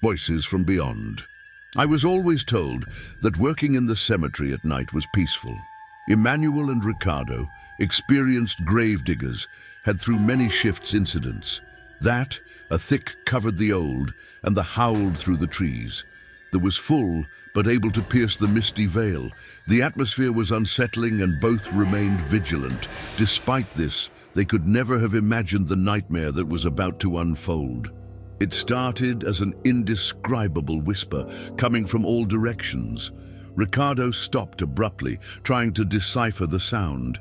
Voices from beyond. I was always told that working in the cemetery at night was peaceful. Emmanuel and Ricardo, experienced gravediggers, had through many shifts incidents. That, a thick covered the old, and the howled through the trees. There was full, but able to pierce the misty veil. The atmosphere was unsettling and both remained vigilant. Despite this, they could never have imagined the nightmare that was about to unfold. It started as an indescribable whisper coming from all directions. Ricardo stopped abruptly, trying to decipher the sound.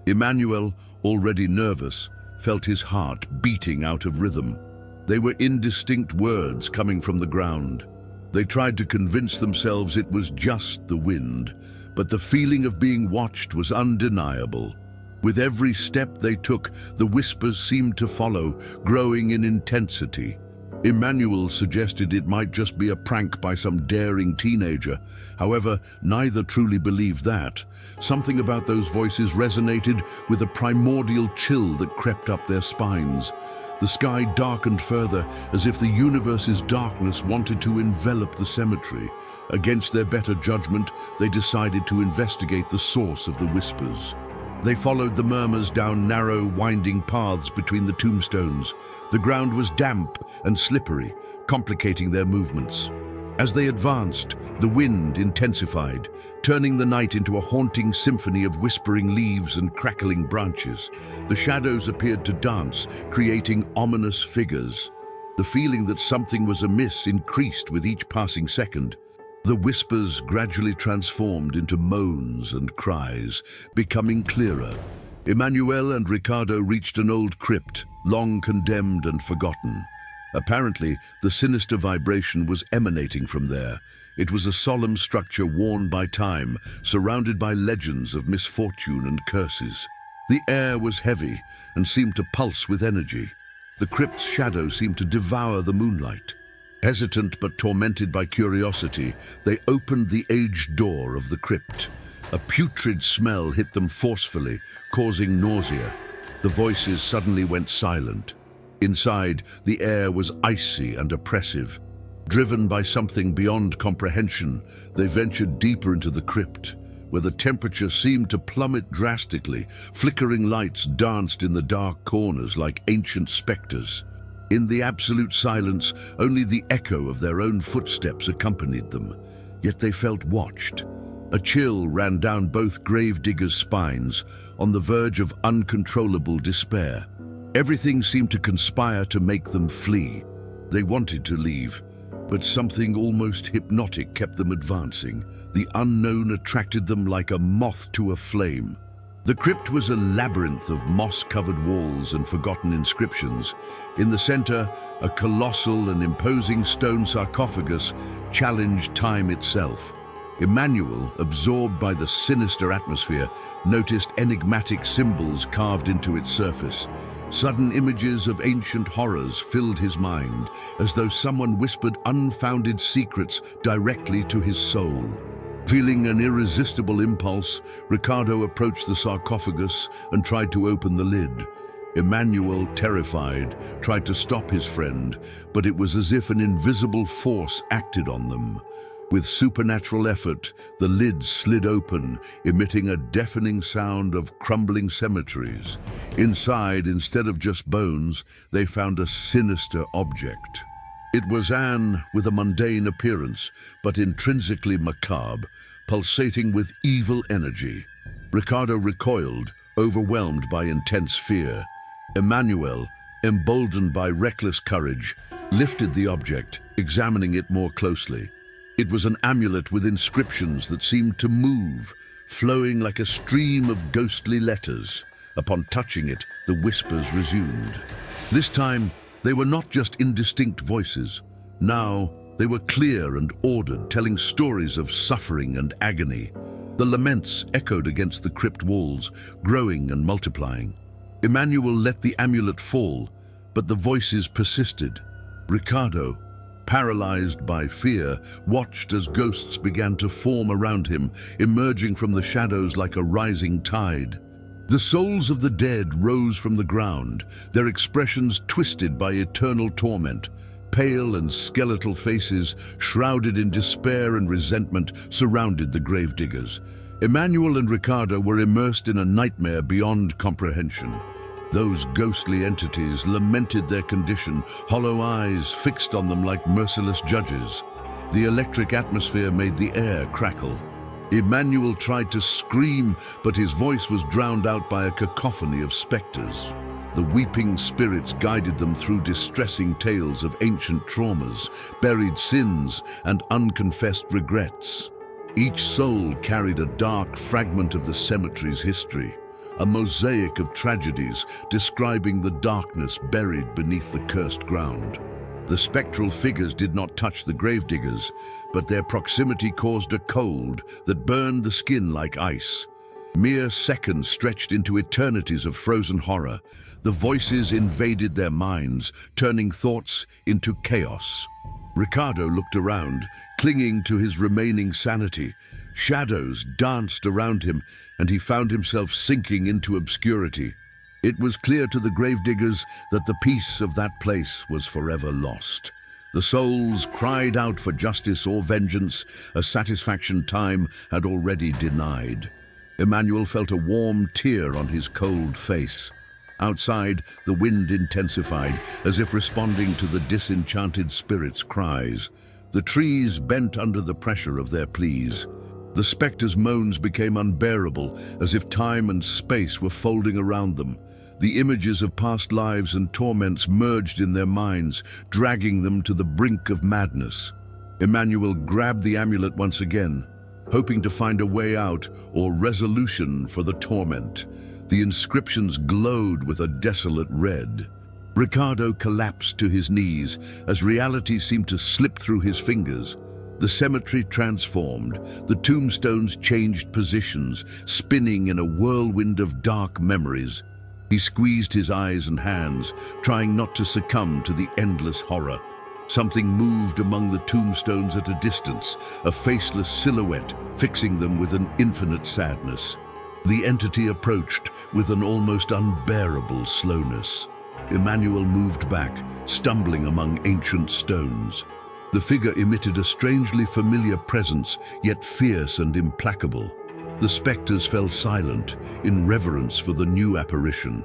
Emmanuel, already nervous, felt his heart beating out of rhythm. They were indistinct words coming from the ground. They tried to convince themselves it was just the wind, but the feeling of being watched was undeniable. With every step they took, the whispers seemed to follow, growing in intensity. Emmanuel suggested it might just be a prank by some daring teenager. However, neither truly believed that. Something about those voices resonated with a primordial chill that crept up their spines. The sky darkened further, as if the universe's darkness wanted to envelop the cemetery. Against their better judgment, they decided to investigate the source of the whispers. They followed the murmurs down narrow, winding paths between the tombstones. The ground was damp and slippery, complicating their movements. As they advanced, the wind intensified, turning the night into a haunting symphony of whispering leaves and crackling branches. The shadows appeared to dance, creating ominous figures. The feeling that something was amiss increased with each passing second. The whispers gradually transformed into moans and cries, becoming clearer. Emmanuel and Ricardo reached an old crypt, long condemned and forgotten. Apparently, the sinister vibration was emanating from there. It was a solemn structure worn by time, surrounded by legends of misfortune and curses. The air was heavy and seemed to pulse with energy. The crypt's shadow seemed to devour the moonlight. Hesitant but tormented by curiosity, they opened the aged door of the crypt. A putrid smell hit them forcefully, causing nausea. The voices suddenly went silent. Inside, the air was icy and oppressive. Driven by something beyond comprehension, they ventured deeper into the crypt, where the temperature seemed to plummet drastically. Flickering lights danced in the dark corners like ancient specters. In the absolute silence, only the echo of their own footsteps accompanied them. Yet they felt watched. A chill ran down both gravediggers' spines, on the verge of uncontrollable despair. Everything seemed to conspire to make them flee. They wanted to leave, but something almost hypnotic kept them advancing. The unknown attracted them like a moth to a flame. The crypt was a labyrinth of moss-covered walls and forgotten inscriptions. In the center, a colossal and imposing stone sarcophagus challenged time itself. Emmanuel, absorbed by the sinister atmosphere, noticed enigmatic symbols carved into its surface. Sudden images of ancient horrors filled his mind, as though someone whispered unfounded secrets directly to his soul. Feeling an irresistible impulse, Ricardo approached the sarcophagus and tried to open the lid. Emmanuel, terrified, tried to stop his friend, but it was as if an invisible force acted on them. With supernatural effort, the lid slid open, emitting a deafening sound of crumbling cemeteries. Inside, instead of just bones, they found a sinister object. It was Anne, with a mundane appearance, but intrinsically macabre, pulsating with evil energy. Ricardo recoiled, overwhelmed by intense fear. Emmanuel, emboldened by reckless courage, lifted the object, examining it more closely. It was an amulet with inscriptions that seemed to move, flowing like a stream of ghostly letters. Upon touching it, the whispers resumed. This time, they were not just indistinct voices. Now, they were clear and ordered, telling stories of suffering and agony. The laments echoed against the crypt walls, growing and multiplying. Emmanuel let the amulet fall, but the voices persisted. Ricardo, paralyzed by fear, watched as ghosts began to form around him, emerging from the shadows like a rising tide. The souls of the dead rose from the ground, their expressions twisted by eternal torment. Pale and skeletal faces, shrouded in despair and resentment, surrounded the gravediggers. Emmanuel and Ricardo were immersed in a nightmare beyond comprehension. Those ghostly entities lamented their condition, hollow eyes fixed on them like merciless judges. The electric atmosphere made the air crackle. Emmanuel tried to scream, but his voice was drowned out by a cacophony of specters. The weeping spirits guided them through distressing tales of ancient traumas, buried sins, and unconfessed regrets. Each soul carried a dark fragment of the cemetery's history, a mosaic of tragedies describing the darkness buried beneath the cursed ground. The spectral figures did not touch the gravediggers, but their proximity caused a cold that burned the skin like ice. Mere seconds stretched into eternities of frozen horror. The voices invaded their minds, turning thoughts into chaos. Ricardo looked around, clinging to his remaining sanity. Shadows danced around him, and he found himself sinking into obscurity. It was clear to the gravediggers that the peace of that place was forever lost. The souls cried out for justice or vengeance, a satisfaction time had already denied. Emmanuel felt a warm tear on his cold face. Outside, the wind intensified, as if responding to the disenchanted spirits' cries. The trees bent under the pressure of their pleas. The specters' moans became unbearable, as if time and space were folding around them. The images of past lives and torments merged in their minds, dragging them to the brink of madness. Emmanuel grabbed the amulet once again, hoping to find a way out or resolution for the torment. The inscriptions glowed with a desolate red. Ricardo collapsed to his knees as reality seemed to slip through his fingers. The cemetery transformed. The tombstones changed positions, spinning in a whirlwind of dark memories. He squeezed his eyes and hands, trying not to succumb to the endless horror. Something moved among the tombstones at a distance, a faceless silhouette fixing them with an infinite sadness. The entity approached with an almost unbearable slowness. Emmanuel moved back, stumbling among ancient stones. The figure emitted a strangely familiar presence, yet fierce and implacable. The specters fell silent in reverence for the new apparition.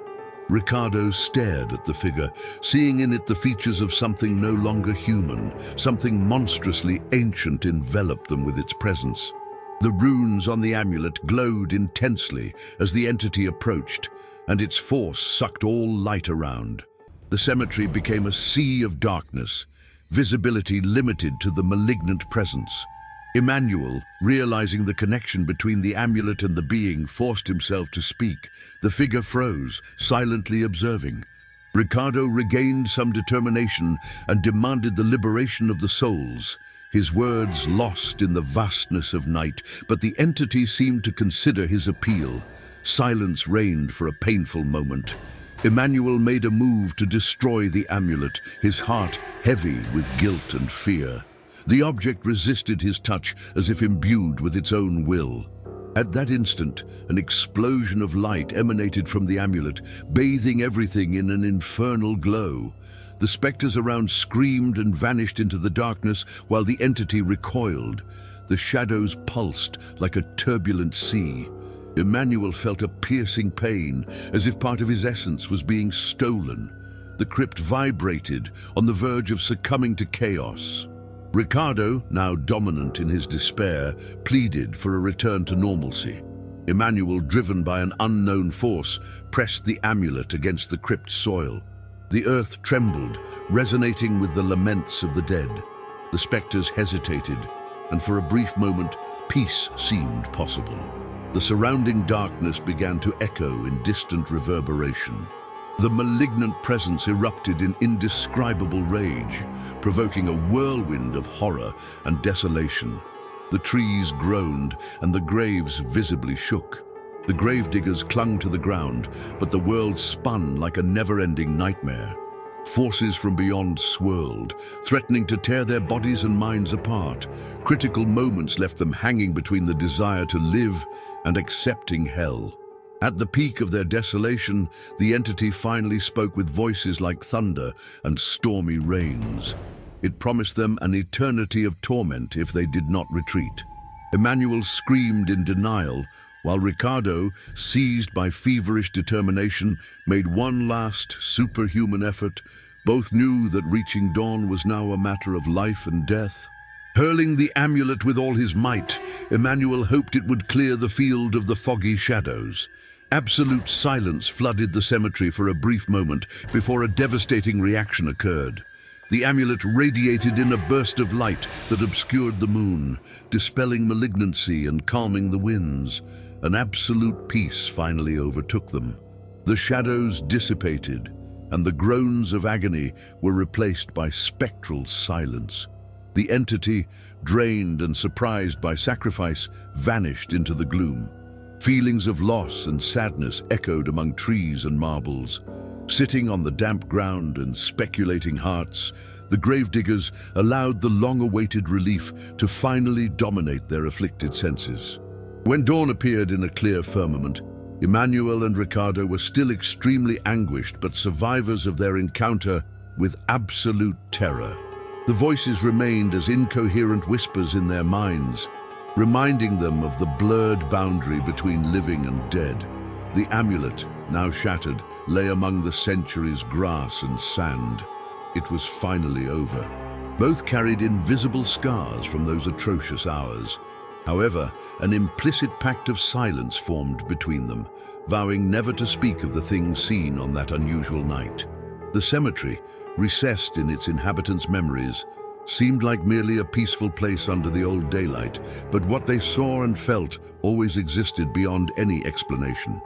Ricardo stared at the figure, seeing in it the features of something no longer human. Something monstrously ancient enveloped them with its presence. The runes on the amulet glowed intensely as the entity approached, and its force sucked all light around. The cemetery became a sea of darkness, visibility limited to the malignant presence. Emmanuel, realizing the connection between the amulet and the being, forced himself to speak. The figure froze, silently observing. Ricardo regained some determination and demanded the liberation of the souls. His words lost in the vastness of night, but the entity seemed to consider his appeal. Silence reigned for a painful moment. Emmanuel made a move to destroy the amulet, his heart heavy with guilt and fear. The object resisted his touch as if imbued with its own will. At that instant, an explosion of light emanated from the amulet, bathing everything in an infernal glow. The specters around screamed and vanished into the darkness while the entity recoiled. The shadows pulsed like a turbulent sea. Emmanuel felt a piercing pain, as if part of his essence was being stolen. The crypt vibrated, on the verge of succumbing to chaos. Ricardo, now dominant in his despair, pleaded for a return to normalcy. Emmanuel, driven by an unknown force, pressed the amulet against the crypt's soil. The earth trembled, resonating with the laments of the dead. The specters hesitated, and for a brief moment, peace seemed possible. The surrounding darkness began to echo in distant reverberation. The malignant presence erupted in indescribable rage, provoking a whirlwind of horror and desolation. The trees groaned, and the graves visibly shook. The gravediggers clung to the ground, but the world spun like a never-ending nightmare. Forces from beyond swirled, threatening to tear their bodies and minds apart. Critical moments left them hanging between the desire to live and accepting hell. At the peak of their desolation, the entity finally spoke with voices like thunder and stormy rains. It promised them an eternity of torment if they did not retreat. Emmanuel screamed in denial, while Ricardo, seized by feverish determination, made one last superhuman effort. Both knew that reaching dawn was now a matter of life and death. Hurling the amulet with all his might, Emmanuel hoped it would clear the field of the foggy shadows. Absolute silence flooded the cemetery for a brief moment before a devastating reaction occurred. The amulet radiated in a burst of light that obscured the moon, dispelling malignancy and calming the winds. An absolute peace finally overtook them. The shadows dissipated, and the groans of agony were replaced by spectral silence. The entity, drained and surprised by sacrifice, vanished into the gloom. Feelings of loss and sadness echoed among trees and marbles. Sitting on the damp ground and speculating hearts, the gravediggers allowed the long-awaited relief to finally dominate their afflicted senses. When dawn appeared in a clear firmament, Emmanuel and Ricardo were still extremely anguished, but survivors of their encounter with absolute terror. The voices remained as incoherent whispers in their minds, reminding them of the blurred boundary between living and dead. The amulet, now shattered, lay among the centuries' grass and sand. It was finally over. Both carried invisible scars from those atrocious hours. However, an implicit pact of silence formed between them, vowing never to speak of the things seen on that unusual night. The cemetery, recessed in its inhabitants' memories, seemed like merely a peaceful place under the old daylight, but what they saw and felt always existed beyond any explanation.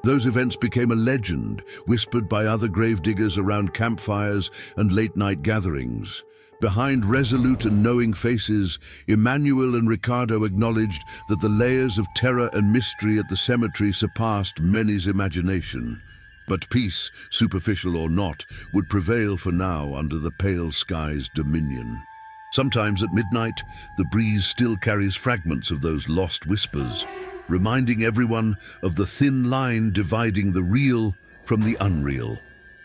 Those events became a legend, whispered by other gravediggers around campfires and late-night gatherings. Behind resolute and knowing faces, Emmanuel and Ricardo acknowledged that the layers of terror and mystery at the cemetery surpassed many's imagination. But peace, superficial or not, would prevail for now under the pale sky's dominion. Sometimes at midnight, the breeze still carries fragments of those lost whispers, reminding everyone of the thin line dividing the real from the unreal.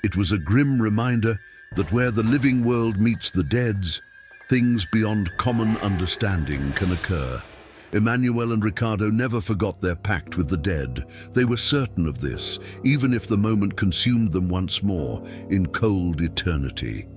It was a grim reminder that where the living world meets the dead's, things beyond common understanding can occur. Emmanuel and Ricardo never forgot their pact with the dead. They were certain of this, even if the moment consumed them once more in cold eternity.